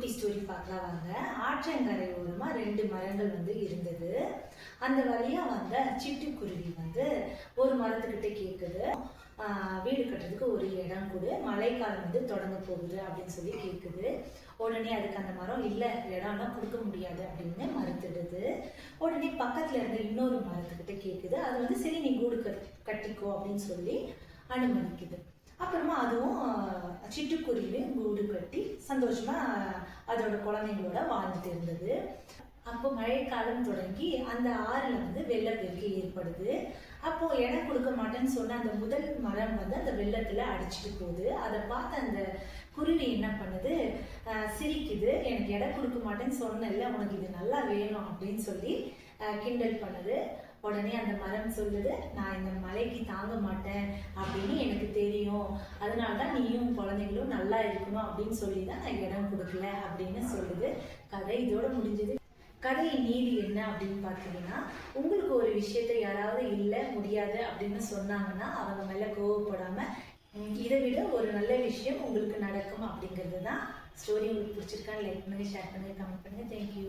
குட்டி ஸ்டோரி பார்க்கலாம் வாங்க. ஆற்றங்கரை ஓரமா 2 மரங்கள் இருந்தது. அந்த வழியா வந்த சிட்டுக்குருவி ஒரு மரத்துக்கிட்ட கேட்குது, வீடு கட்டுறதுக்கு ஒரு இடம் கொடு, மழைக்காலம் தொடங்க போகுது அப்படின்னு சொல்லி கேட்குது. உடனே அதுக்கு அந்த மரம் இல்லை, இடம்லாம் கொடுக்க முடியாது அப்படின்னு மறுத்துடுது. உடனே பக்கத்துல இருந்த இன்னொரு மரத்துக்கிட்ட கேட்குது. அது சரி நீ கூடு கட்டிக்கோ அப்படின்னு சொல்லி அனுமதிக்குது. அப்புறமா அதுவும் சிட்டுக்குருவி கூடு கட்டி சந்தோஷமா அதோட குழந்தைங்களோட வாழ்ந்துட்டு இருந்தது. அப்போ மழைக்காலம் தொடங்கி அந்த ஆறுல வெள்ளப்பெருக்கு ஏற்படுது. அப்போ இடம் கொடுக்க மாட்டேன்னு சொன்ன அந்த முதல் மரம் அந்த வெள்ளத்துல அடிச்சுட்டு போகுது. அதை பார்த்து அந்த குருவி என்ன பண்ணுது, சிரிக்குது. எனக்கு இடம் கொடுக்க மாட்டேன்னு சொன்னேன்ல, உனக்கு இது நல்லா வேணும் அப்படின்னு சொல்லி கிண்டல் பண்ணுது. உடனே அந்த மரம் சொல்லுது, நான் இந்த மழைக்கு தாங்க மாட்டேன் அப்படின்னு எனக்கு தெரியும், அதனாலதான் நீயும் குழந்தைங்களும் நல்லா இருக்கணும் அப்படின்னு சொல்லி தான் நான் இடம் கொடுக்கல அப்படின்னு சொல்லுது. கதை இதோட முடிஞ்சது. கதையின் நீதி என்ன அப்படின்னு பார்த்தீங்கன்னா, உங்களுக்கு ஒரு விஷயத்த யாராவது இல்லை முடியாது அப்படின்னு சொன்னாங்கன்னா அவங்க மேல கோவப்படாம இதை விட ஒரு நல்ல விஷயம் உங்களுக்கு நடக்கும் அப்படிங்கிறது தான் ஸ்டோரி. உங்களுக்கு பிடிச்சிருக்கான்னு லைக் பண்ணுங்க, ஷேர் பண்ணுங்க, கமெண்ட் பண்ணுங்க. தேங்க்யூ.